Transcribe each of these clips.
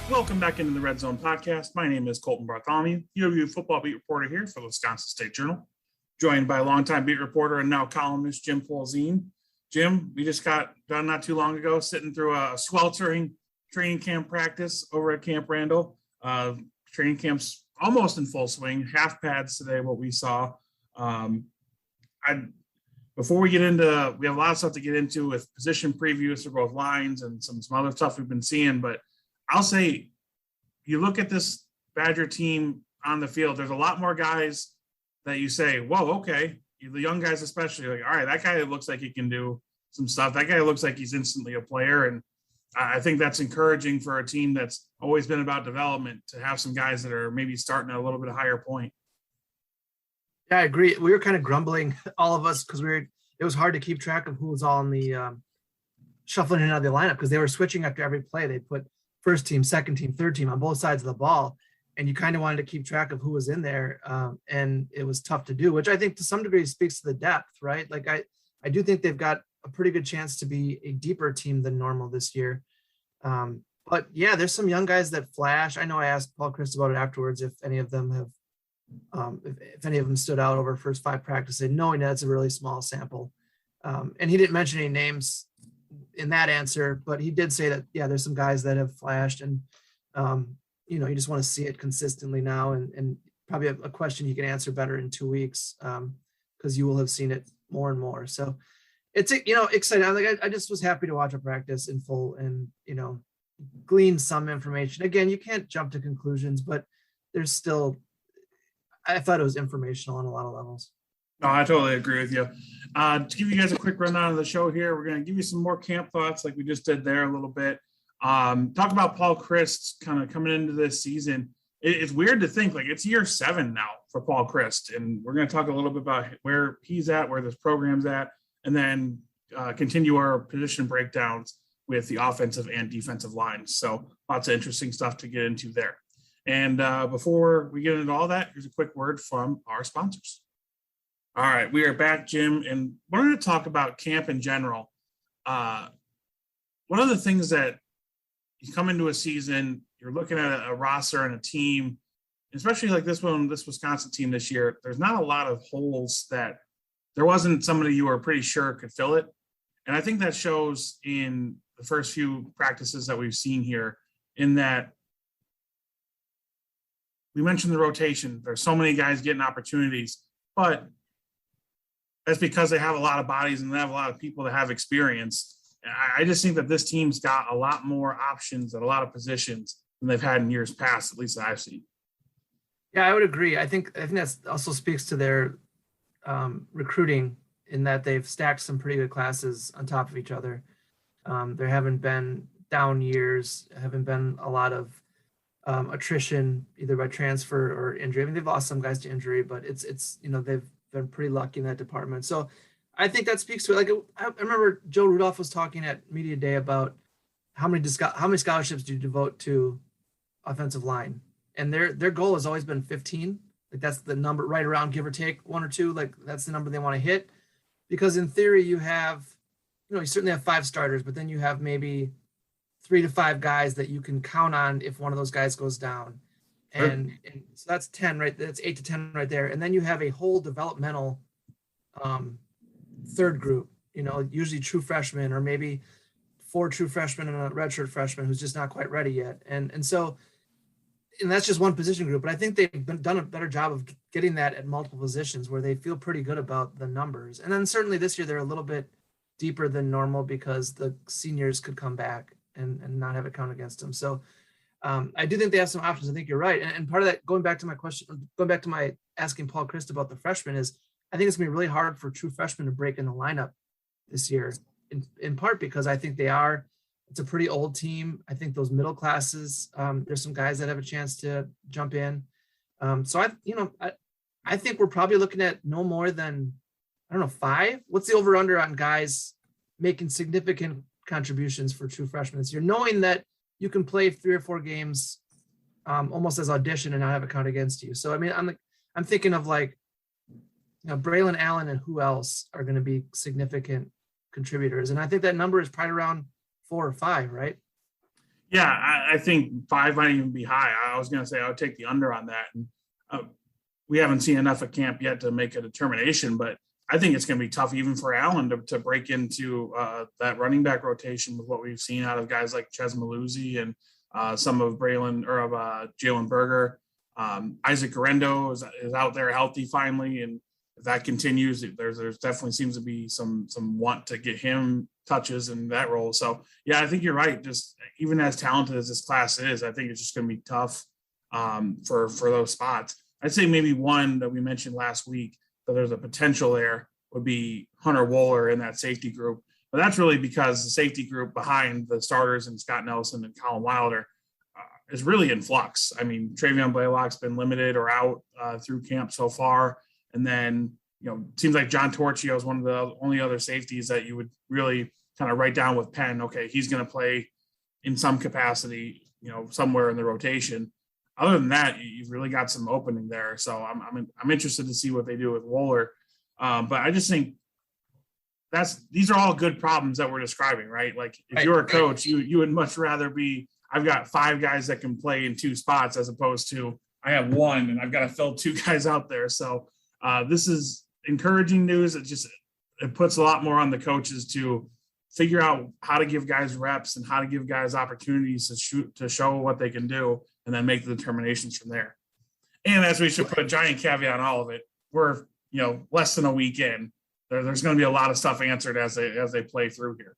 Welcome back into the Red Zone podcast. My name is Colten Bartholomew, UW football beat reporter here for the Wisconsin State Journal, joined by longtime beat reporter and now columnist Jim Polzin. Jim, we just got done not too long ago sitting through a sweltering training camp practice over at Camp Randall. Training camp's almost in full swing, half pads today, what we saw. Before we get into, we have a lot of stuff to get into with position previews for both lines and some other stuff we've been seeing, but I'll say, you look at this Badger team on the field, there's a lot more guys that you say, whoa, okay. The young guys especially, like, all right, that guy looks like he can do some stuff. That guy looks like he's instantly a player. And I think that's encouraging for a team that's always been about development to have some guys that are maybe starting at a little bit higher point. Yeah, I agree. We were kind of grumbling, all of us, because it was hard to keep track of who was all in the shuffling in and out of the lineup because they were switching after every play. They put first team, second team, third team on both sides of the ball. And you kind of wanted to keep track of who was in there. And it was tough to do, which I think to some degree speaks to the depth, right? Like I do think they've got a pretty good chance to be a deeper team than normal this year. But yeah, there's some young guys that flash. I know I asked Paul Chryst about it afterwards, if any of them have, if any of them stood out over first 5 practices, knowing that's a really small sample. And he didn't mention any names in that answer, but he did say that, yeah, there's some guys that have flashed and, you just want to see it consistently now and probably a question you can answer better in 2 weeks because you will have seen it more and more. So it's, exciting. I just was happy to watch a practice in full and, glean some information. Again, you can't jump to conclusions, but there's still, I thought it was informational on a lot of levels. No, I totally agree with you. To give you guys a quick rundown of the show here, we're going to give you some more camp thoughts like we just did there a little bit. Talk about Paul Chryst kind of coming into this season. It's weird to think like it's year 7 now for Paul Chryst, and we're going to talk a little bit about where he's at, where this program's at, and then continue our position breakdowns with the offensive and defensive lines. So lots of interesting stuff to get into there. And before we get into all that, here's a quick word from our sponsors. All right, we are back, Jim, and wanted to talk about camp in general. One of the things that you come into a season, you're looking at a roster and a team, especially like this Wisconsin team this year, there's not a lot of holes that there wasn't somebody you were pretty sure could fill it. And I think that shows in the first few practices that we've seen here in that we mentioned the rotation. There's so many guys getting opportunities, but that's because they have a lot of bodies and they have a lot of people that have experience. I just think that this team's got a lot more options at a lot of positions than they've had in years past, at least that I've seen. Yeah, I would agree. I think that also speaks to their recruiting in that they've stacked some pretty good classes on top of each other. There haven't been down years, haven't been a lot of attrition either by transfer or injury. I mean, they've lost some guys to injury, but it's they've been pretty lucky in that department. So I think that speaks to it. Like I remember Joe Rudolph was talking at Media Day about how many scholarships do you devote to offensive line, and their goal has always been 15. Like that's the number, right around, give or take 1 or 2. Like that's the number they want to hit, because in theory you have, you certainly have 5 starters, but then you have maybe 3 to 5 guys that you can count on if one of those guys goes down. And so that's 10, right? That's 8 to 10 right there. And then you have a whole developmental third group, usually true freshmen or maybe 4 true freshmen and a redshirt freshman who's just not quite ready yet. And that's just one position group, but I think they've done a better job of getting that at multiple positions where they feel pretty good about the numbers. And then certainly this year they're a little bit deeper than normal because the seniors could come back and not have it count against them. So I do think they have some options. I think you're right. And part of that, going back to my asking Paul Chryst about the freshmen, is I think it's going to be really hard for true freshmen to break in the lineup this year, in part because I think it's a pretty old team. I think those middle classes, there's some guys that have a chance to jump in. So I think we're probably looking at no more than, 5. What's the over under on guys making significant contributions for true freshmen this year, knowing that you can play 3 or 4 games almost as audition and not have it count against you. So, I mean, I'm I'm thinking of like, Braylon Allen and who else are going to be significant contributors. And I think that number is probably around 4 or 5, right? Yeah, I think 5 might even be high. I was going to say I would take the under on that. And we haven't seen enough of camp yet to make a determination, but I think it's going to be tough even for Allen to break into that running back rotation with what we've seen out of guys like Ches Maluzzi and some of Braylon or of Jalen Berger. Isaac Garendo is out there healthy finally, and if that continues, there's definitely seems to be some want to get him touches in that role. So yeah, I think you're right. Just even as talented as this class is, I think it's just going to be tough for those spots. I'd say maybe one that we mentioned last week that there's a potential there would be Hunter Wohler in that safety group, but that's really because the safety group behind the starters and Scott Nelson and Colin Wilder is really in flux. I mean, Travion Blaylock's been limited or out through camp so far. And then, it seems like John Torchio is one of the only other safeties that you would really kind of write down with pen. Okay, he's going to play in some capacity, somewhere in the rotation. Other than that, you've really got some opening there. So I'm interested to see what they do with Wohler. But I just think these are all good problems that we're describing, right? Like if you're a coach, you would much rather be, I've got 5 guys that can play in 2 spots as opposed to I have 1 and I've got to fill 2 guys out there. So this is encouraging news. It puts a lot more on the coaches to figure out how to give guys reps and how to give guys opportunities to show what they can do and then make the determinations from there. And as we should put a giant caveat on all of it, we're, less than a week in. There's going to be a lot of stuff answered as they play through here.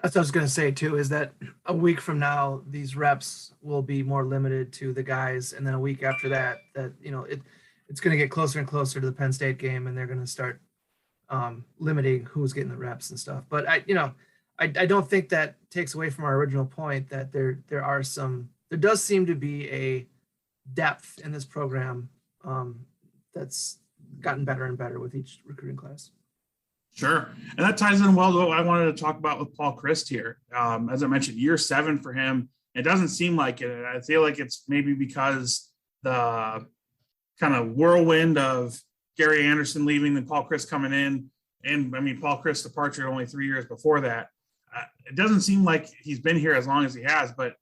That's what I was going to say too, is that a week from now, these reps will be more limited to the guys. And then a week after that, it's going to get closer and closer to the Penn State game, and they're going to start limiting who's getting the reps and stuff. But I don't think that takes away from our original point that there does seem to be a depth in this program that's gotten better and better with each recruiting class. Sure. And that ties in well to what I wanted to talk about with Paul Chryst here. As I mentioned, year 7 for him. It doesn't seem like it. I feel like it's maybe because the kind of whirlwind of Gary Anderson leaving and Paul Chryst coming in. And I mean, Paul Chryst's departure only 3 years before that. It doesn't seem like he's been here as long as he has, but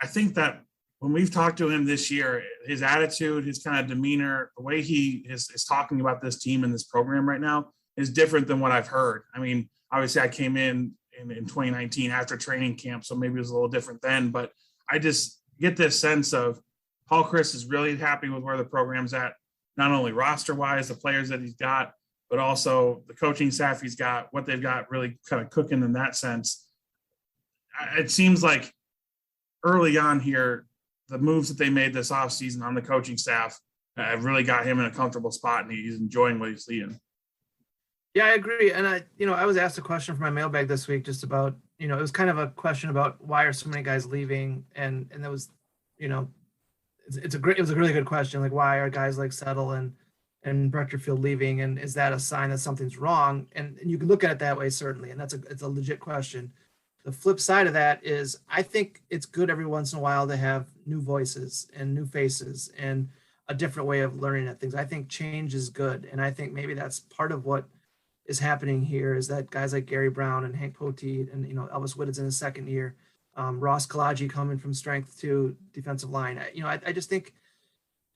I think that when we've talked to him this year, his attitude, his kind of demeanor, the way he is talking about this team and this program right now is different than what I've heard. I mean, obviously I came in 2019 after training camp, so maybe it was a little different then, but I just get this sense of Paul Chryst is really happy with where the program's at, not only roster-wise, the players that he's got, but also the coaching staff he's got, what they've got really kind of cooking in that sense. It seems like early on here, the moves that they made this offseason on the coaching staff have really got him in a comfortable spot, and he's enjoying what he's seeing. Yeah, I agree. And I was asked a question for my mailbag this week just about, it was kind of a question about why are so many guys leaving? And that was, it was a really good question. Like, why are guys like Settle and Breckerfield leaving? And is that a sign that something's wrong? And you can look at it that way, certainly. And it's a legit question. The flip side of that is I think it's good every once in a while to have new voices and new faces and a different way of learning at things. I think change is good. And I think maybe that's part of what is happening here is that guys like Gary Brown and Hank Poteet and, Elvis Whitted in his second year, Ross Kalaji coming from strength to defensive line. I just think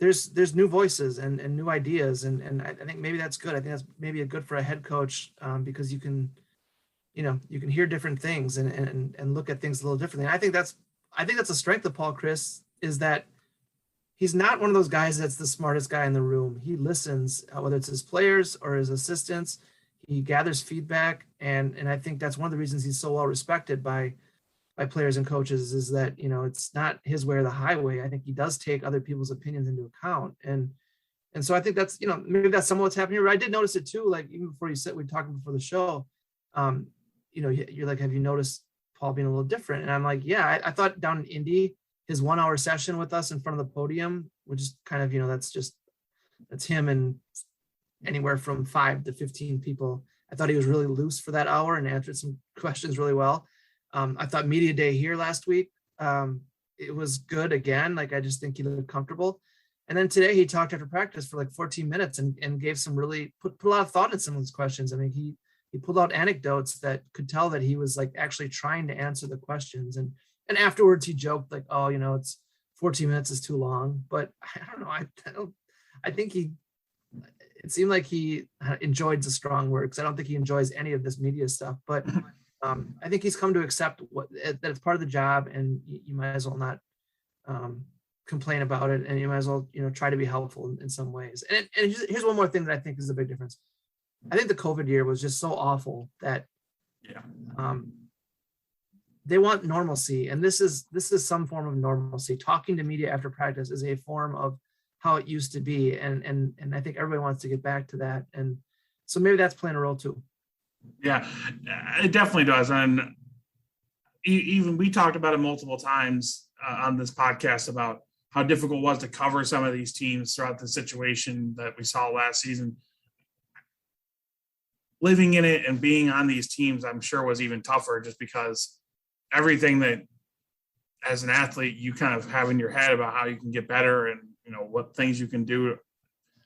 there's new voices and new ideas. And I think maybe that's good. I think that's maybe good for a head coach because you can hear different things and look at things a little differently. And I think that's a strength of Paul Chryst is that he's not one of those guys that's the smartest guy in the room. He listens, whether it's his players or his assistants. He gathers feedback, and I think that's one of the reasons he's so well respected by players and coaches is that, it's not his way or the highway. I think he does take other people's opinions into account. And so I think that's, maybe that's some of what's happening here. I did notice it too, like even before you said, we were talking before the show, you're like, have you noticed Paul being a little different? And I'm like, yeah, I thought down in Indy, his 1 hour session with us in front of the podium, which is kind of, that's him and anywhere from 5 to 15 people. I thought he was really loose for that hour and answered some questions really well. I thought media day here last week, it was good again. Like, I just think he looked comfortable. And then today he talked after practice for like 14 minutes and gave some really put a lot of thought in some of those questions. I mean, he pulled out anecdotes that could tell that he was like actually trying to answer the questions. And afterwards he joked like, oh, it's 14 minutes is too long. But I don't know. I think it seemed like he enjoyed the strong words. I don't think he enjoys any of this media stuff, but I think he's come to accept that it's part of the job, and you might as well not complain about it, and you might as well try to be helpful in some ways. And here's one more thing that I think is a big difference. I think the COVID year was just so awful that they want normalcy, and this is some form of normalcy. Talking to media after practice is a form of how it used to be, and I think everybody wants to get back to that, and so maybe that's playing a role too. Yeah, it definitely does. And even we talked about it multiple times on this podcast about how difficult it was to cover some of these teams throughout the situation that we saw last season. Living in it and being on these teams, I'm sure, was even tougher, just because everything that as an athlete you kind of have in your head about how you can get better and what things you can do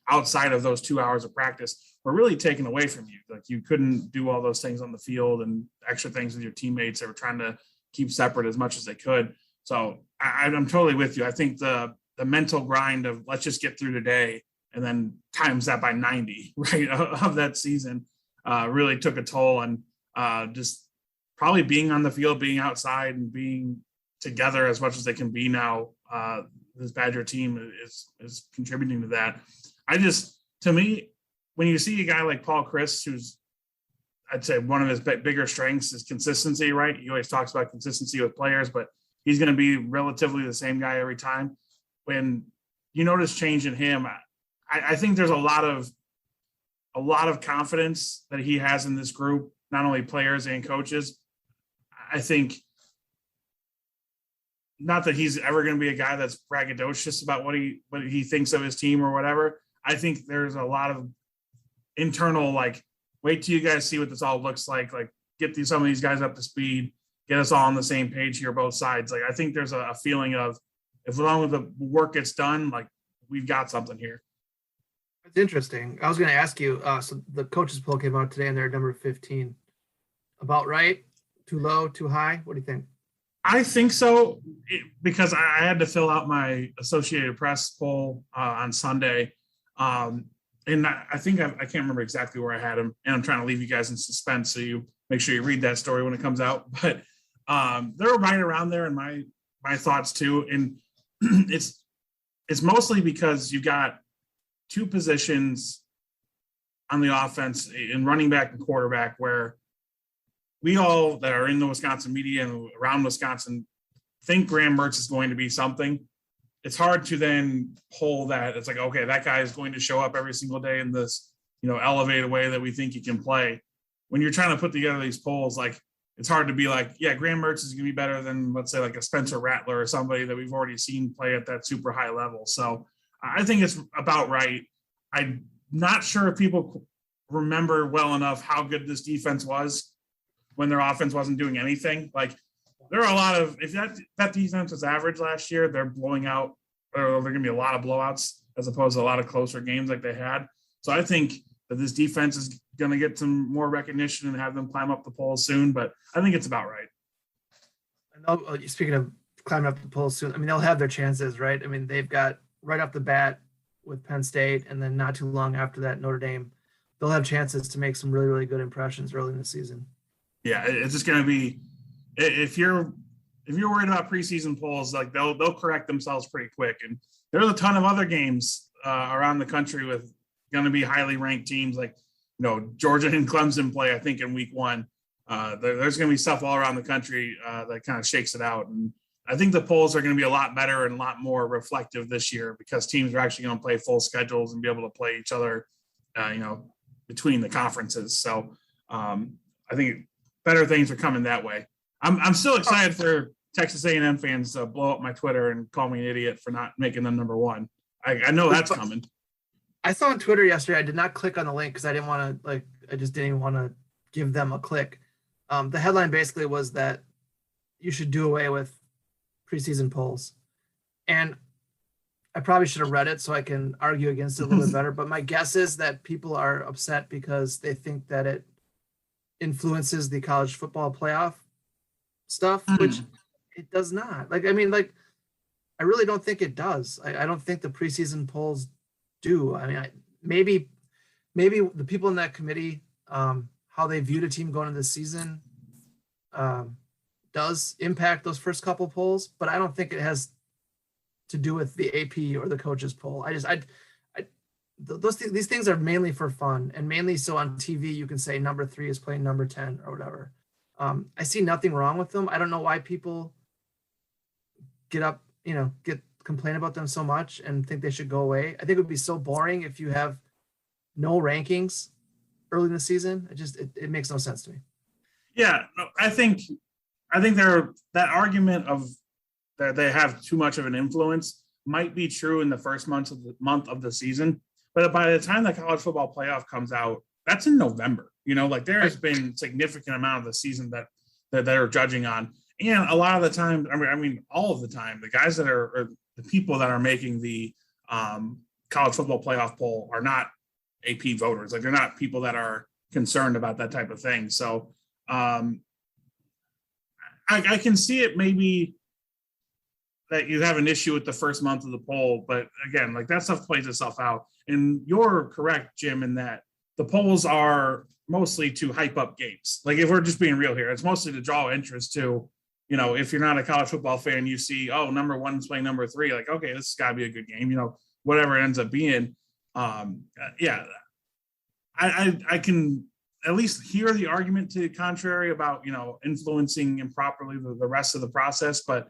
outside of those 2 hours of practice were really taken away from you. Like, you couldn't do all those things on the field and extra things with your teammates. They were trying to keep separate as much as they could. So I'm totally with you. I think the mental grind of let's just get through today and then times that by 90, right, of that season really took a toll. And just probably being on the field, being outside, and being together as much as they can be now, this Badger team is contributing to that. To me, when you see a guy like Paul Chryst, who's, I'd say one of his bigger strengths is consistency, right? He always talks about consistency with players, but he's going to be relatively the same guy every time. When you notice change in him, I think there's a lot of confidence that he has in this group, not only players and coaches. I think, not that he's ever going to be a guy that's braggadocious about what he thinks of his team or whatever. I think there's a lot of internal, like, wait till you guys see what this all looks like get some of these guys up to speed, get us all on the same page here, both sides. Like, I think there's a feeling of, if long as the work gets done, like, we've got something here. It's interesting. I was going to ask you, so the coaches poll came out today and they're number 15. About right? Too low, too high? What do you think? I think so, because I had to fill out my Associated Press poll on Sunday. And I think I can't remember exactly where I had them, and I'm trying to leave you guys in suspense, so you make sure you read that story when it comes out. But they're right around there in my thoughts too. And it's mostly because you've got two positions on the offense in running back and quarterback where we all that are in the Wisconsin media and around Wisconsin think Graham Mertz is going to be something. It's hard to then pull that. It's like, okay, that guy is going to show up every single day in this, elevated way that we think he can play. When you're trying to put together these polls, like, it's hard to be like, yeah, Graham Mertz is going to be better than, let's say, like a Spencer Rattler or somebody that we've already seen play at that super high level. So I think it's about right. I'm not sure if people remember well enough how good this defense was when their offense wasn't doing anything. Like, there are a lot of, if that defense was average last year, they're blowing out, or there are going to be a lot of blowouts as opposed to a lot of closer games like they had. So I think that this defense is going to get some more recognition and have them climb up the polls soon, but I think it's about right. I know, speaking of climbing up the polls soon, I mean, they'll have their chances, right? I mean, they've got right off the bat with Penn State, and then not too long after that, Notre Dame. They'll have chances to make some really, really good impressions early in the season. Yeah, it's just going to be, if you're worried about preseason polls, like, they'll correct themselves pretty quick. And there's a ton of other games around the country with going to be highly ranked teams, like, Georgia and Clemson play, I think, in week 1. There's going to be stuff all around the country that kind of shakes it out. And I think the polls are going to be a lot better and a lot more reflective this year, because teams are actually going to play full schedules and be able to play each other, between the conferences. So I think better things are coming that way. I'm still excited for Texas A&M fans to blow up my Twitter and call me an idiot for not making them number 1. I know that's coming. I saw on Twitter yesterday, I did not click on the link because I didn't want to, I just didn't even want to give them a click. The headline basically was that you should do away with preseason polls. And I probably should have read it so I can argue against it a little bit better. But my guess is that people are upset because they think that it influences the college football playoff stuff, which it does not. Like, I mean, like, I really don't think it does. I don't think the preseason polls do. I mean, maybe the people in that committee, how they viewed a team going into the season, does impact those first couple polls, but I don't think it has to do with the AP or the coaches poll. These things are mainly for fun and mainly so on TV you can say number 3 is playing number 10 or whatever. I see nothing wrong with them. I don't know why people complain about them so much and think they should go away. I think it would be so boring if you have no rankings early in the season. It makes no sense to me. Yeah, no, I think that argument of that they have too much of an influence might be true in the first month of the season, but by the time the college football playoff comes out, that's in November. Like there has been significant amount of the season that they're judging on, and a lot of the time, I mean, all of the time, the guys that are the people that are making the college football playoff poll are not AP voters. Like they're not people that are concerned about that type of thing. So I can see it maybe that you have an issue with the first month of the poll, but again, like that stuff plays itself out. And you're correct, Jim, in that the polls are mostly to hype up games. Like if we're just being real here, it's mostly to draw interest to, if you're not a college football fan, you see, oh, number 1 is playing number 3, like, okay, this has got to be a good game, whatever it ends up being. Yeah, I can at least hear the argument to the contrary about, influencing improperly the rest of the process. But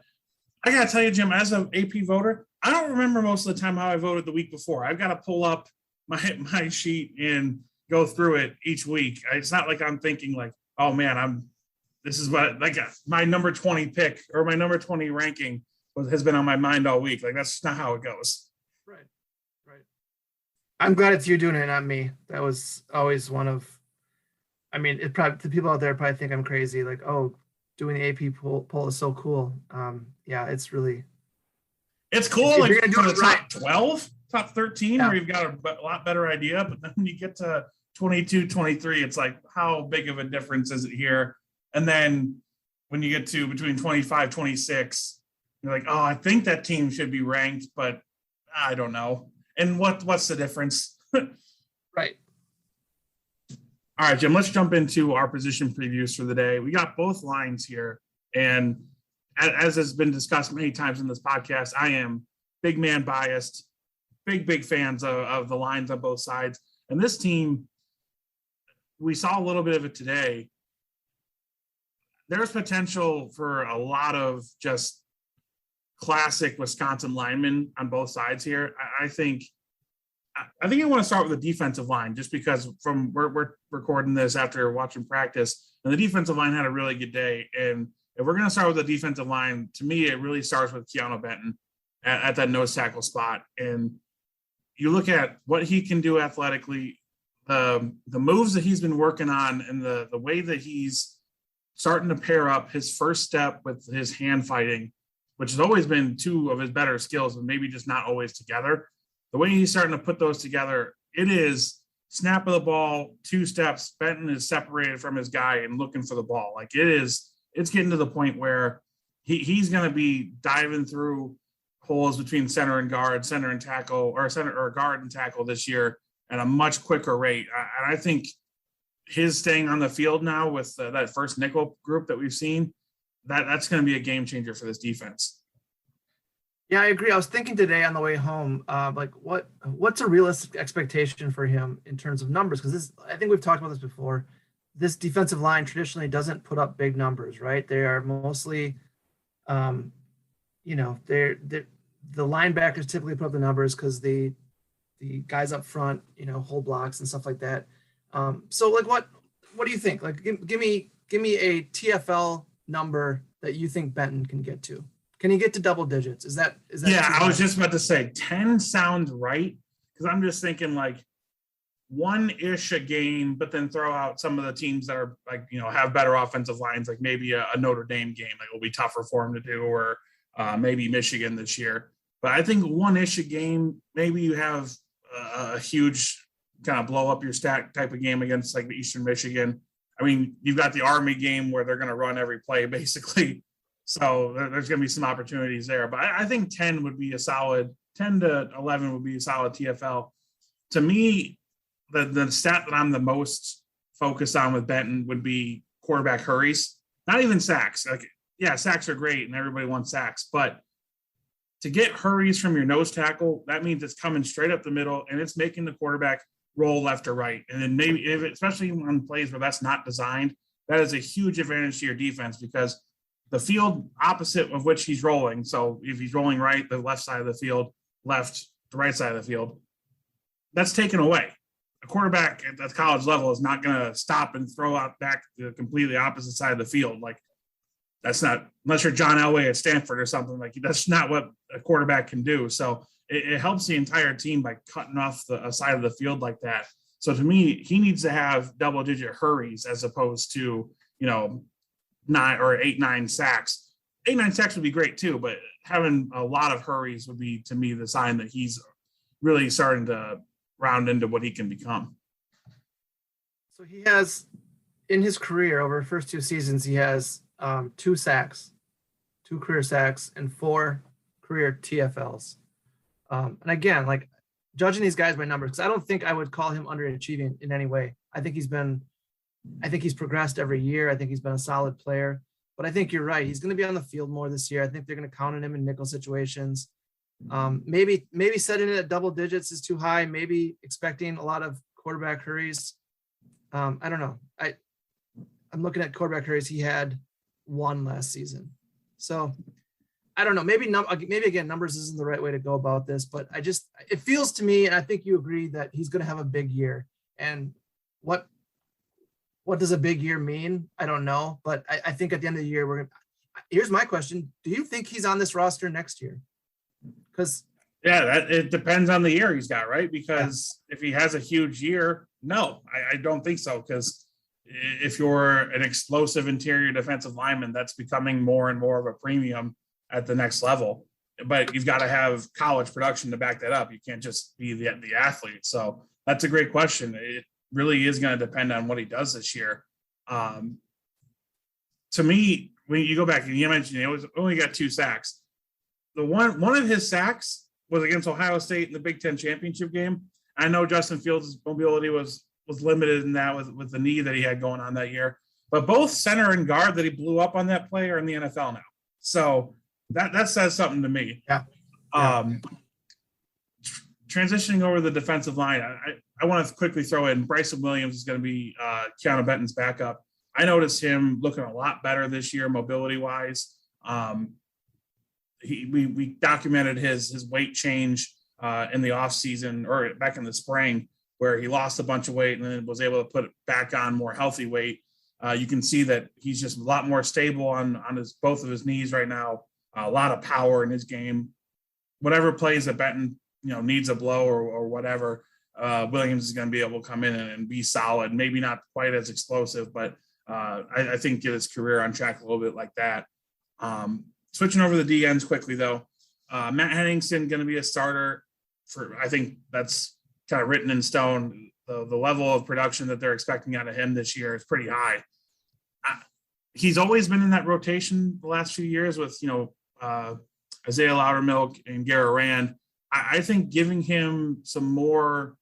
I got to tell you, Jim, as an AP voter, I don't remember most of the time how I voted the week before. I've got to pull up my sheet and go through it each week. It's not like I'm thinking like, oh man, this is what, like my number 20 pick or my number 20 ranking has been on my mind all week. Like that's just not how it goes. Right. I'm glad it's you doing it, not me. That was always one of, I mean, it probably, the people out there probably think I'm crazy. Like, oh, doing the AP poll is so cool. Yeah, it's really. It's cool. If like you're gonna do the right. Top 12, top 13, where you've got a lot better idea. But then when you get to 22, 23, it's like, how big of a difference is it here? And then when you get to between 25, 26, you're like, oh, I think that team should be ranked, but I don't know. And what's the difference? Right. All right, Jim, let's jump into our position previews for the day. We got both lines here. And as has been discussed many times in this podcast, I am big man biased, big fans of the lines on both sides. And this team, we saw a little bit of it today. There's potential for a lot of just classic Wisconsin linemen on both sides here. I think I want to start with the defensive line, just because we're recording this after watching practice, and the defensive line had a really good day. And if we're going to start with the defensive line, to me, it really starts with Keanu Benton at that nose tackle spot. And you look at what he can do athletically, the moves that he's been working on, and the way that he's starting to pair up his first step with his hand fighting, which has always been two of his better skills, but maybe just not always together. The way he's starting to put those together, it is snap of the ball, 2 steps, Benton is separated from his guy and looking for the ball. Like it's getting to the point where he's going to be diving through holes between center and guard, center and tackle, or center or guard and tackle this year at a much quicker rate. And I think his staying on the field now with that first nickel group that we've seen, that's going to be a game changer for this defense. Yeah, I agree. I was thinking today on the way home, like what's a realistic expectation for him in terms of numbers? Because I think we've talked about this before. This defensive line traditionally doesn't put up big numbers, right? They are mostly, they're the linebackers typically put up the numbers because the guys up front, hold blocks and stuff like that. So like, what do you think? Like, give me a TFL number that you think Benton can get to. Can he get to double digits? Is that? Yeah, I was just about to say 10 sounds right, because I'm just thinking like 1-ish a game, but then throw out some of the teams that are like, have better offensive lines, like maybe a Notre Dame game, like it'll be tougher for him to do, or maybe Michigan this year. But I think one-ish a game, maybe you have a huge kind of blow up your stat type of game against like Eastern Michigan. I mean, you've got the Army game where they're going to run every play basically. So there's going to be some opportunities there. But I think 10 would be a solid, 10 to 11 would be a solid TFL. To me, the stat that I'm the most focused on with Benton would be quarterback hurries, not even sacks. Like, yeah, sacks are great and everybody wants sacks, but to get hurries from your nose tackle, that means it's coming straight up the middle and it's making the quarterback roll left or right. And then maybe, especially on plays where that's not designed, that is a huge advantage to your defense because the field opposite of which he's rolling. So if he's rolling right, the left side of the field, left, the right side of the field, that's taken away. A quarterback at the college level is not going to stop and throw out back the completely opposite side of the field. Like, that's not, unless you're John Elway at Stanford or something, like that's not what a quarterback can do. So it helps the entire team by cutting off the side of the field like that. So to me, he needs to have double-digit hurries as opposed to, 9 or 8, 9 sacks. 8, 9 sacks would be great too, but having a lot of hurries would be, to me, the sign that he's really starting to round into what he can become. So he has, in his career, over the first 2 seasons, he has 2 sacks, 2 career sacks, and 4 career TFLs. And again, like judging these guys by numbers, because I don't think I would call him underachieving in any way. I think he's progressed every year. I think he's been a solid player. But I think you're right. He's going to be on the field more this year. I think they're going to count on him in nickel situations. Maybe setting it at double digits is too high. Maybe expecting a lot of quarterback hurries. I don't know. I'm looking at quarterback hurries. He had 1 last season. So I don't know. Maybe again, numbers isn't the right way to go about this, but it feels to me, and I think you agree, that he's going to have a big year. And what does a big year mean? I don't know, but I think at the end of the year, here's my question. Do you think he's on this roster next year? Because it depends on the year he's got, right? Because if he has a huge year, no, I don't think so. Because if you're an explosive interior defensive lineman, that's becoming more and more of a premium at the next level. But you've got to have college production to back that up. You can't just be the athlete. So that's a great question. It really is going to depend on what he does this year. To me, when you go back and you mentioned he only got 2 sacks. The one of his sacks was against Ohio State in the Big Ten championship game. I know Justin Fields' mobility was limited in that with the knee that he had going on that year, but both center and guard that he blew up on that play are in the NFL now. So that says something to me. Yeah. Transitioning over the defensive line, I want to quickly throw in Bryson Williams is going to be Keanu Benton's backup. I noticed him looking a lot better this year, mobility wise. We documented his weight change in the off season or back in the spring, where he lost a bunch of weight and then was able to put it back on more healthy weight. You can see that he's just a lot more stable on both of his knees right now. A lot of power in his game. Whatever plays that Benton needs a blow or whatever, Williams is going to be able to come in and be solid. Maybe not quite as explosive, but I think get his career on track a little bit like that. Switching over the D ends quickly though, Matt Henningsen going to be a starter I think that's kind of written in stone. The level of production that they're expecting out of him this year is pretty high. He's always been in that rotation the last few years with, Isaiah Loudermilk and Garrett Rand. I think giving him some more,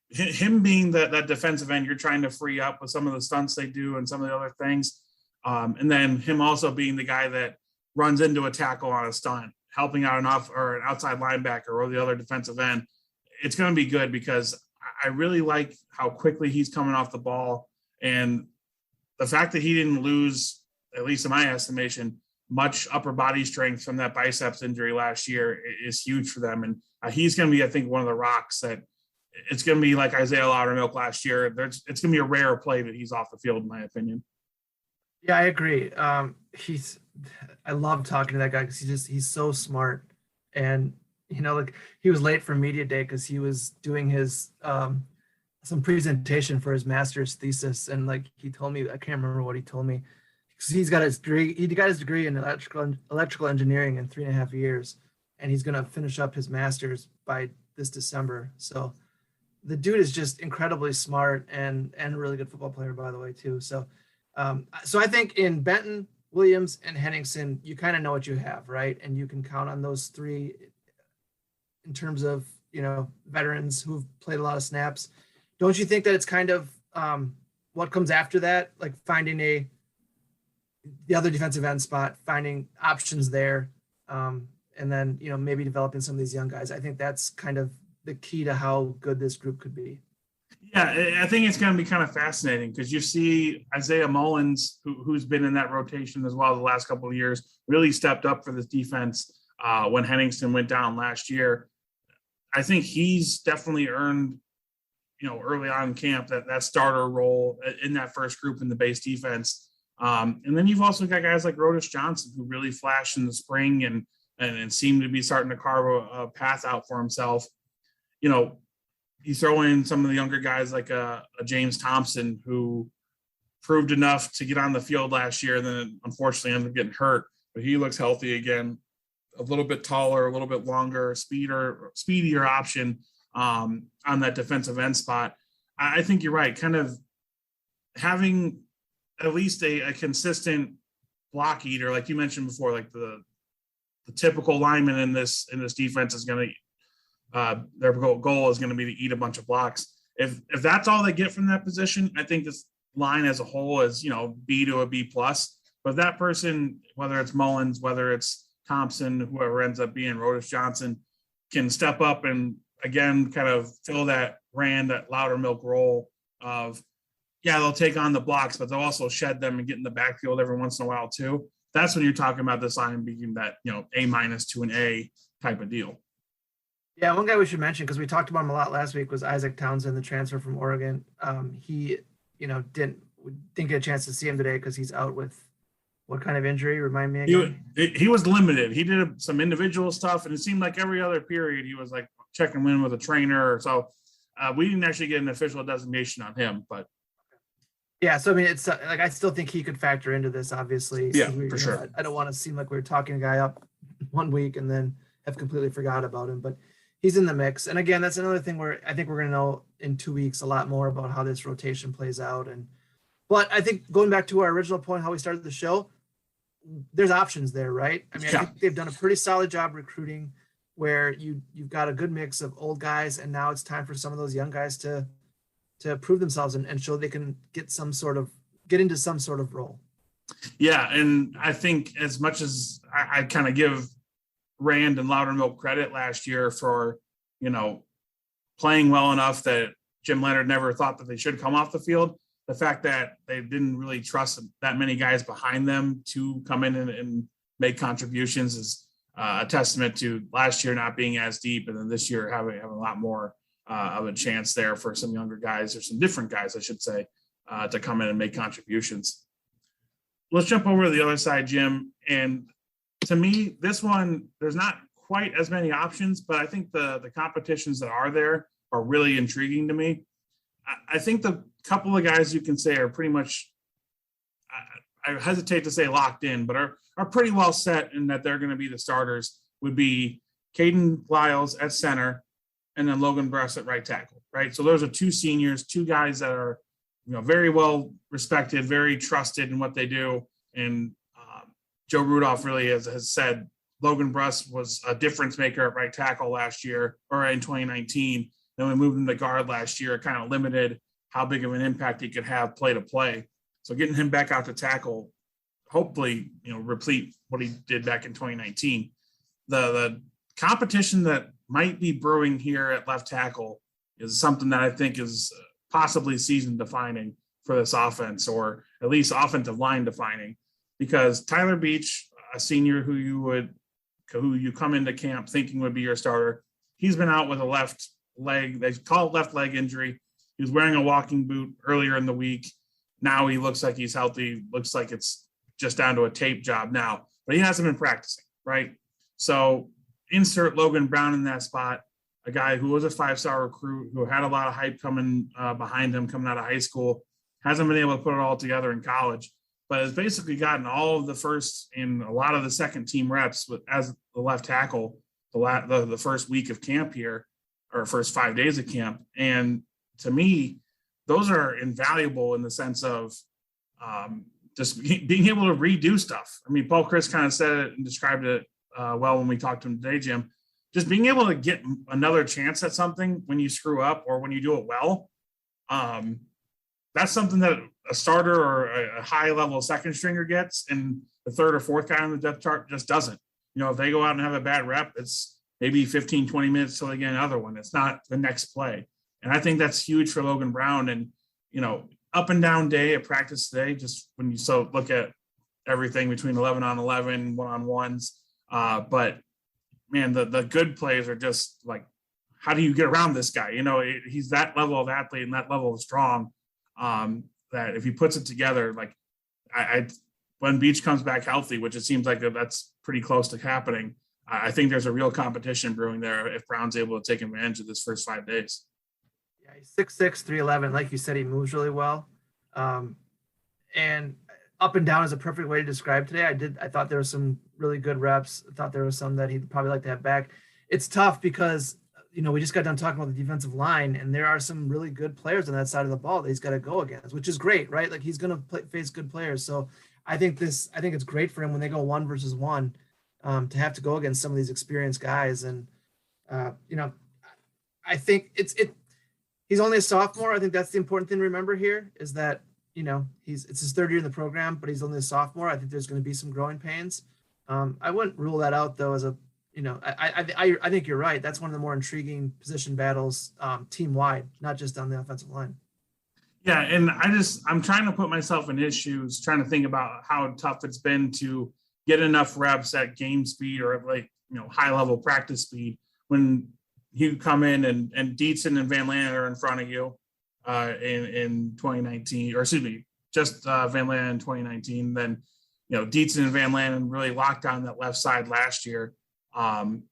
him being that defensive end you're trying to free up with some of the stunts they do and some of the other things. And then him also being the guy that runs into a tackle on a stunt, helping out an outside linebacker or the other defensive end. It's going to be good because I really like how quickly he's coming off the ball. And the fact that he didn't lose, at least in my estimation, much upper body strength from that biceps injury last year is huge for them. And he's going to be, I think, one of the rocks that it's going to be like Isaiah Loudermilk last year. It's going to be a rare play that he's off the field, in my opinion. Yeah, I agree. I love talking to that guy because he's so smart. And, he was late for media day because he was doing his, some presentation for his master's thesis. And he told me, I can't remember what he told me. He's got his degree. He got his degree in electrical engineering in 3.5 years. and he's going to finish up his master's by this December. So the dude is just incredibly smart and a really good football player, by the way, too. So so I think in Benton, Williams, and Henningsen, you kind of know what you have, right? And you can count on those three in terms of, veterans who've played a lot of snaps. Don't you think that it's kind of what comes after that, like finding the other defensive end spot, finding options there, and then, maybe developing some of these young guys? I think that's kind of the key to how good this group could be. Yeah, I think it's going to be kind of fascinating because you see Isaiah Mullins, who's been in that rotation as well the last couple of years, really stepped up for this defense when Henningsen went down last year. I think he's definitely earned, early on in camp that starter role in that first group in the base defense. And then you've also got guys like Rhodas Johnson who really flashed in the spring and seemed to be starting to carve a path out for himself. You throw in some of the younger guys like a James Thompson who proved enough to get on the field last year, then unfortunately ended up getting hurt, but he looks healthy again, a little bit taller, a little bit longer, speedier option on that defensive end spot. I think you're right. Kind of having at least a consistent block eater, like you mentioned before, like the typical lineman in this defense is going to their goal is going to be to eat a bunch of blocks. If that's all they get from that position, I think this line as a whole is, B to a B plus. But that person, whether it's Mullins, whether it's Thompson, whoever ends up being Rhodas Johnson, can step up and again kind of fill that Loudermilk role of, they'll take on the blocks, but they'll also shed them and get in the backfield every once in a while too. That's when you're talking about this line being that, A- to an A type of deal. Yeah, one guy we should mention, because we talked about him a lot last week, was Isaac Townsend, the transfer from Oregon. He, didn't get a chance to see him today because he's out with what kind of injury? Remind me again. He was limited. He did some individual stuff, and it seemed like every other period he was like checking in with a trainer. So we didn't actually get an official designation on him, but. Yeah, so I mean, it's like I still think he could factor into this, obviously. Yeah, for sure. I don't want to seem like we're talking a guy up 1 week and then have completely forgot about him, but he's in the mix. And again, that's another thing where I think we're going to know in 2 weeks a lot more about how this rotation plays out. But I think going back to our original point, how we started the show, there's options there, right? I mean, I think they've done a pretty solid job recruiting where you've got a good mix of old guys, and now it's time for some of those young guys to prove themselves and show they can get into some sort of role. Yeah, and I think as much as I kind of give Rand and Loudermilk credit last year for, playing well enough that Jim Leonard never thought that they should come off the field, the fact that they didn't really trust that many guys behind them to come in and make contributions is a testament to last year not being as deep, and then this year having a lot more of a chance there for some younger guys, or some different guys, I should say, to come in and make contributions. Let's jump over to the other side, Jim. And to me, this one, there's not quite as many options, but I think the competitions that are there are really intriguing to me. I think the couple of guys you can say are pretty much, I hesitate to say locked in, but are pretty well set in that they're going to be the starters would be Caden Lyles at center, and then Logan Bruss at right tackle, right? So those are two seniors, two guys that are, very well respected, very trusted in what they do. And Joe Rudolph really has said Logan Bruss was a difference maker at right tackle last year, or in 2019. Then we moved him to guard last year, kind of limited how big of an impact he could have play to play. So getting him back out to tackle, hopefully, replete what he did back in 2019. The competition that might be brewing here at left tackle is something that I think is possibly season defining for this offense, or at least offensive line defining, because Tyler Beach, a senior who you come into camp thinking would be your starter, he's been out with a left leg. They call it left leg injury. He was wearing a walking boot earlier in the week. Now he looks like he's healthy. Looks like it's just down to a tape job now, but he hasn't been practicing, right? So insert Logan Brown in that spot, a guy who was a 5-star recruit, who had a lot of hype coming behind him coming out of high school, hasn't been able to put it all together in college, but has basically gotten all of the first and a lot of the second team reps as the left tackle the first week of camp here, or first 5 days of camp. And to me, those are invaluable in the sense of just being able to redo stuff. I mean, Paul Chryst kind of said it and described it well when we talked to him today, Jim. Just being able to get another chance at something when you screw up or when you do it well. That's something that a starter or a high level second stringer gets, and the third or fourth guy on the depth chart just doesn't. If they go out and have a bad rep, it's maybe 15, 20 minutes till they get another one. It's not the next play. And I think that's huge for Logan Brown. And, up and down day at practice today, just when you look at everything between 11 on 11, one-on-ones. But man, the good plays are just like, how do you get around this guy? He's that level of athlete and that level of strong that if he puts it together, like when Beach comes back healthy, which it seems like that's pretty close to happening, I think there's a real competition brewing there if Brown's able to take advantage of this first 5 days. Yeah, he's 6'6", 311. Like you said, he moves really well. And up and down is a perfect way to describe today. I thought there were some really good reps. I thought there was some that he'd probably like to have back. It's tough because, we just got done talking about the defensive line, and there are some really good players on that side of the ball that he's got to go against, which is great, right? Like he's going to face good players. So I think it's great for him when they go 1-versus-1 to have to go against some of these experienced guys. And, I think he's only a sophomore. I think that's the important thing to remember here is that, it's his third year in the program, but he's only a sophomore. I think there's going to be some growing pains. I wouldn't rule that out though as a, I think you're right. That's one of the more intriguing position battles team wide, not just on the offensive line. Yeah. And I'm trying to put myself in his shoes, trying to think about how tough it's been to get enough reps at game speed or high level practice speed when you come in and Dietzen and Van Lanen are in front of you in 2019, or excuse me, just Van Lanen in 2019. Then, Dietzen and Van Lanen really locked down that left side last year. I'm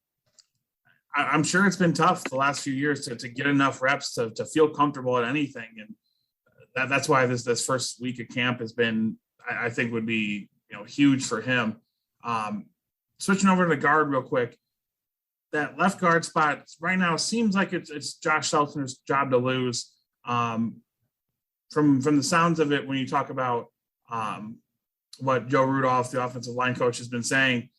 sure it's been tough the last few years to get enough reps to feel comfortable at anything. And that's why this first week of camp has been, I think would be, huge for him. Switching over to the guard real quick, that left guard spot right now seems like it's Josh Seltzner's job to lose. From the sounds of it, when you talk about what Joe Rudolph, the offensive line coach, has been saying,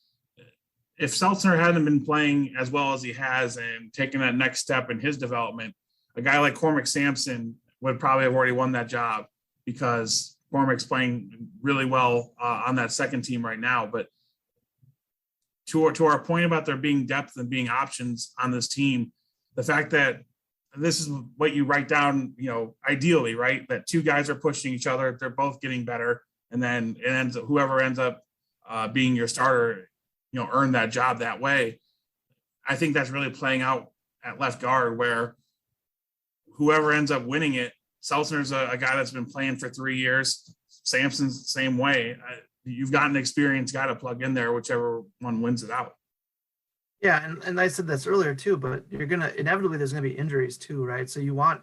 if Seltzner hadn't been playing as well as he has and taking that next step in his development, a guy like Cormac Sampson would probably have already won that job because Cormac's playing really well on that second team right now. But to our point about there being depth and being options on this team, the fact that this is what you write down, ideally, right? That two guys are pushing each other, they're both getting better, and then whoever ends up being your starter, earn that job that way. I think that's really playing out at left guard where whoever ends up winning it, Seltzner's a guy that's been playing for 3 years. Sampson's the same way. You've got an experienced guy to plug in there, whichever one wins it out. Yeah, and I said this earlier too, but inevitably there's gonna be injuries too, right? So you want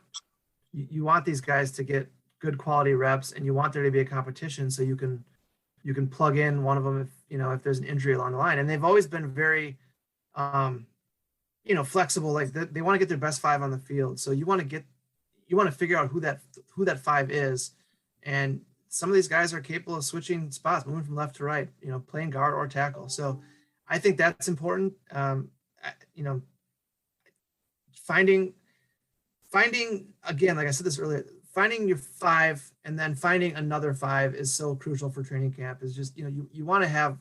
these guys to get good quality reps, and you want there to be a competition so you can plug in one of them if there's an injury along the line. And they've always been very flexible. Like they want to get their best five on the field. So you want to figure out who that five is. And some of these guys are capable of switching spots, moving from left to right, playing guard or tackle. So I think that's important. Finding again, like I said this earlier, finding your five and then finding another five is so crucial for training camp. Is just, you want to have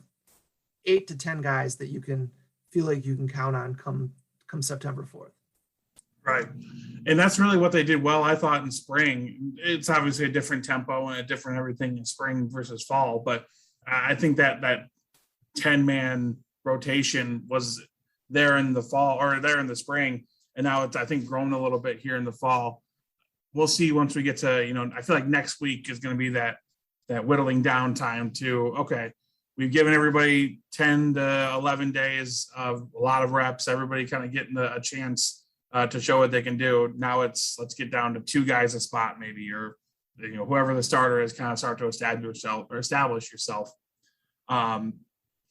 8 to 10 guys that you can feel like you can count on come September 4th. Right. And that's really what they did well, I thought, in spring. It's obviously a different tempo and a different everything in spring versus fall. But I think that 10-man rotation was there in the fall or there in the spring. And now it's, I think, grown a little bit here in the fall. We'll see once we get to, I feel like next week is going to be that whittling down time to, okay, we've given everybody 10 to 11 days of a lot of reps, everybody kind of getting a chance to show what they can do. Now let's get down to 2 guys a spot maybe, or, whoever the starter is, kind of start to establish yourself.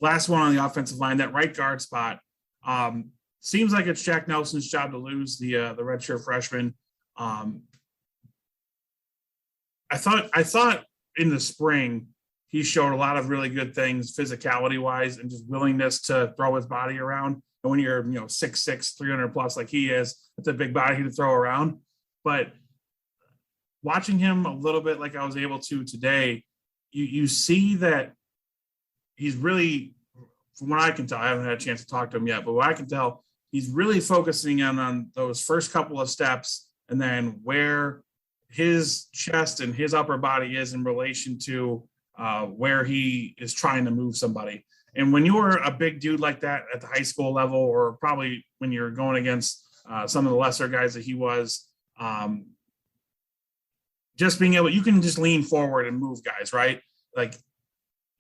Last one on the offensive line, that right guard spot. seems like it's Jack Nelson's job to lose the redshirt freshman. I thought in the spring he showed a lot of really good things physicality wise and just willingness to throw his body around. And when you're 6'6", 300 plus like he is, it's a big body to throw around. But watching him a little bit like I was able to today, you see that he's really, from what I can tell, I haven't had a chance to talk to him yet, but what I can tell, he's really focusing on those first couple of steps and then where his chest and his upper body is in relation to where he is trying to move somebody. And when you're a big dude like that at the high school level, or probably when you're going against some of the lesser guys that he was, just being able, you can just lean forward and move guys, right? Like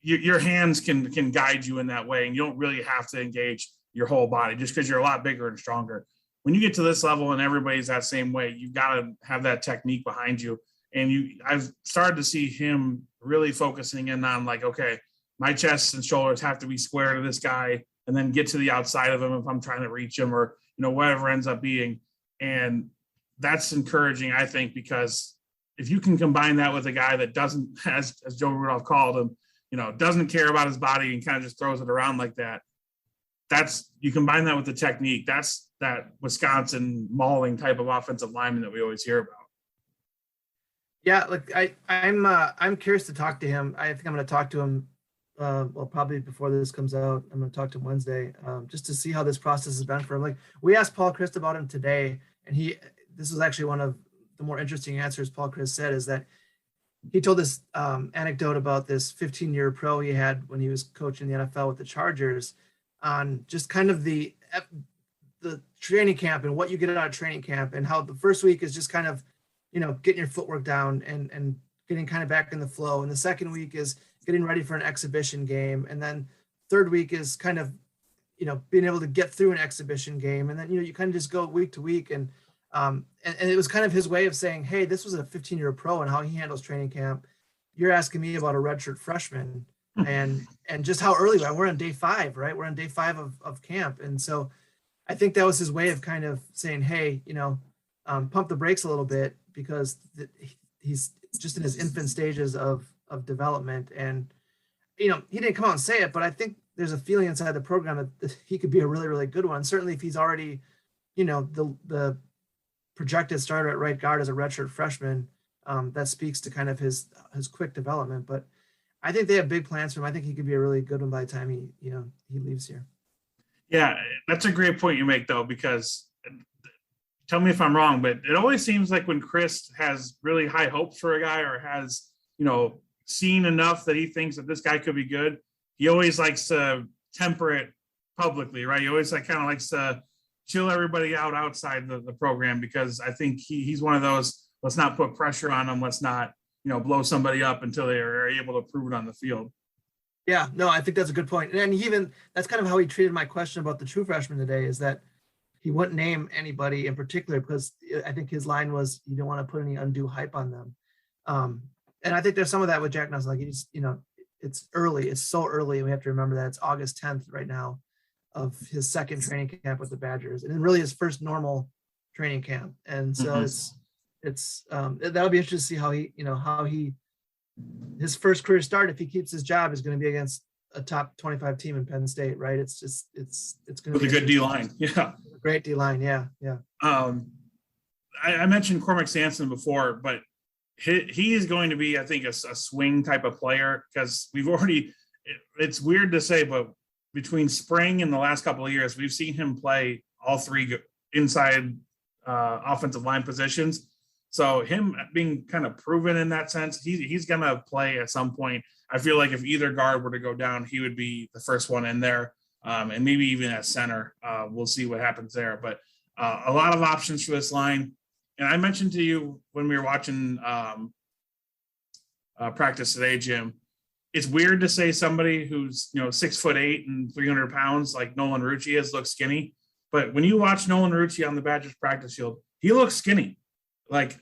your hands can guide you in that way, and you don't really have to engage your whole body just because you're a lot bigger and stronger. When you get to this level and everybody's that same way, you've got to have that technique behind you. And I've started to see him really focusing in on like, okay, my chest and shoulders have to be square to this guy and then get to the outside of him if I'm trying to reach him, or, whatever ends up being. And that's encouraging, I think, because if you can combine that with a guy that doesn't, as Joe Rudolph called him, doesn't care about his body and kind of just throws it around like that, you combine that with the technique. That's that Wisconsin mauling type of offensive lineman that we always hear about. Yeah, like I'm curious to talk to him. I think I'm going to talk to him. Probably before this comes out, I'm going to talk to him Wednesday, just to see how this process has been for him. Like, we asked Paul Chryst about him today, and this was actually one of the more interesting answers Paul Chryst said, is that he told this anecdote about this 15-year pro he had when he was coaching the NFL with the Chargers, on just kind of the training camp and what you get out of training camp, and how the first week is just kind of, getting your footwork down and getting kind of back in the flow. And the second week is getting ready for an exhibition game. And then third week is kind of, being able to get through an exhibition game. And then, you kind of just go week to week. And it was kind of his way of saying, hey, this was a 15-year pro and how he handles training camp. You're asking me about a redshirt freshman and just how early we're on day 5, right? We're on day 5 of camp. And so I think that was his way of kind of saying, hey, pump the brakes a little bit, because he's just in his infant stages of development. And, he didn't come out and say it, but I think there's a feeling inside the program that he could be a really, really good one. Certainly if he's already, the projected starter at right guard as a redshirt freshman, that speaks to kind of his quick development. But I think they have big plans for him. I think he could be a really good one by the time he leaves here. Yeah, that's a great point you make, though, because tell me if I'm wrong, but it always seems like when Chryst has really high hopes for a guy, or has, seen enough that he thinks that this guy could be good, he always likes to temper it publicly, right? He always kind of likes to chill everybody out outside the program, because I think he's one of those, let's not put pressure on him. Let's not, blow somebody up until they are able to prove it on the field. Yeah, no, I think that's a good point. And even that's kind of how he treated my question about the true freshman today, is that he wouldn't name anybody in particular, because I think his line was, you don't want to put any undue hype on them. And I think there's some of that with Jack Nelson. Like, it's early. It's so early. And we have to remember that it's August 10th right now of his second training camp with the Badgers, and really his first normal training camp. And so that'll be interesting to see how his first career start, if he keeps his job, is going to be against a top 25 team in Penn State, right? It's going to be a good D line. Yeah. Great D line. Yeah. I mentioned Cormac Sampson before, but he is going to be, I think, a swing type of player, because it's weird to say, but between spring and the last couple of years, we've seen him play all 3 inside offensive line positions. So him being kind of proven in that sense, he's going to play at some point. I feel like if either guard were to go down, he would be the first one in there, and maybe even at center. We'll see what happens there. But a lot of options for this line. And I mentioned to you when we were watching practice today, Jim, it's weird to say somebody who's 6'8" and 300 pounds like Nolan Rucci looks skinny. But when you watch Nolan Rucci on the Badgers practice field, he looks skinny. Like,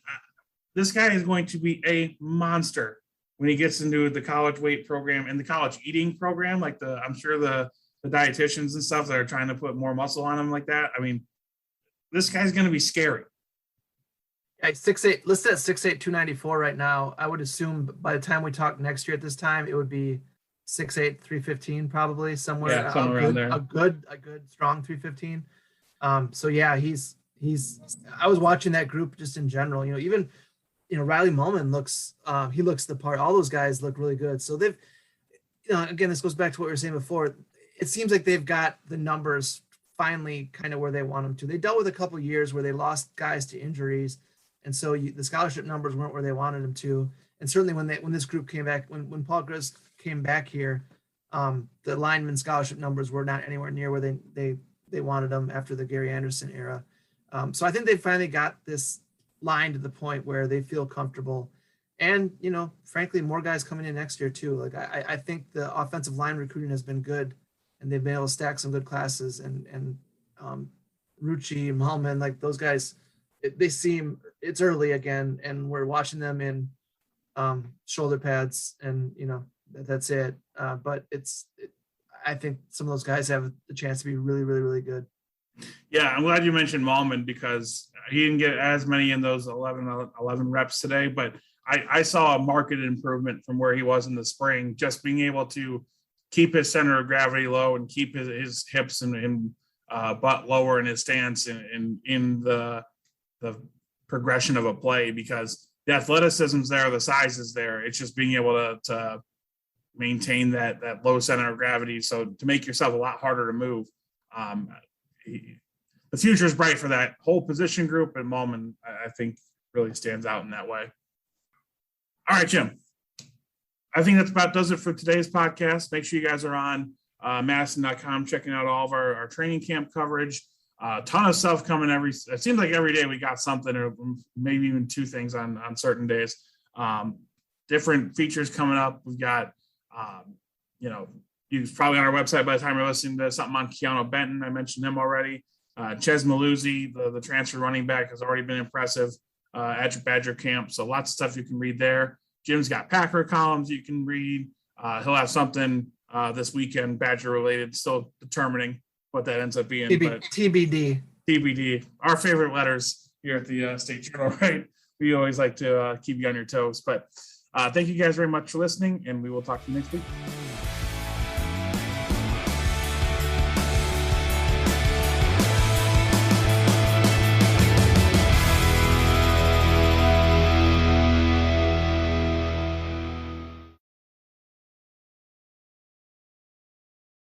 this guy is going to be a monster when he gets into the college weight program and the college eating program. Like I'm sure the the dietitians and stuff that are trying to put more muscle on him like that. I mean, this guy's going to be scary. Yeah, 6'8", listed at 6'8", 294 right now. I would assume by the time we talk next year at this time, it would be 6'8", 315 probably somewhere. Yeah, somewhere around there. A good strong 315. So yeah, he's. I was watching that group just in general. Even Riley Mullman looks. He looks the part. All those guys look really good. So they've. Again, this goes back to what we were saying before. It seems like they've got the numbers finally kind of where they want them to. They dealt with a couple of years where they lost guys to injuries. And so the scholarship numbers weren't where they wanted them to. And certainly when this group came back, when Paul Chryst came back here, the lineman scholarship numbers were not anywhere near where they wanted them after the Gary Anderson era. So I think they finally got this line to the point where they feel comfortable. And, frankly, more guys coming in next year too. Like I think the offensive line recruiting has been good, and they've been able to stack some good classes. And Rucci, Mullman, like those guys, they seem it's early again, and we're watching them in shoulder pads, and that's it. But I think some of those guys have the chance to be really, really, really good. Yeah, I'm glad you mentioned Mullman because he didn't get as many in those 11 reps today, but I saw a marked improvement from where he was in the spring, just being able to keep his center of gravity low and keep his hips and butt lower in his stance and in the progression of a play, because the athleticism's there, the size is there. It's just being able to maintain that low center of gravity. So to make yourself a lot harder to move. The future is bright for that whole position group, and Mullman, I think, really stands out in that way. All right, Jim. I think that's about does it for today's podcast. Make sure you guys are on madison.com checking out all of our training camp coverage. A ton of stuff coming it seems like every day we got something, or maybe even two things on certain days. Different features coming up. We've got, he's probably on our website by the time you're listening to something on Keanu Benton. I mentioned him already. Ches Maluzzi, the transfer running back, has already been impressive at Badger camp. So lots of stuff you can read there. Jim's got Packer columns you can read. He'll have something this weekend Badger related, still determining what that ends up being. TBD. Our favorite letters here at the State Journal, right? We always like to keep you on your toes. But thank you guys very much for listening, and we will talk to you next week.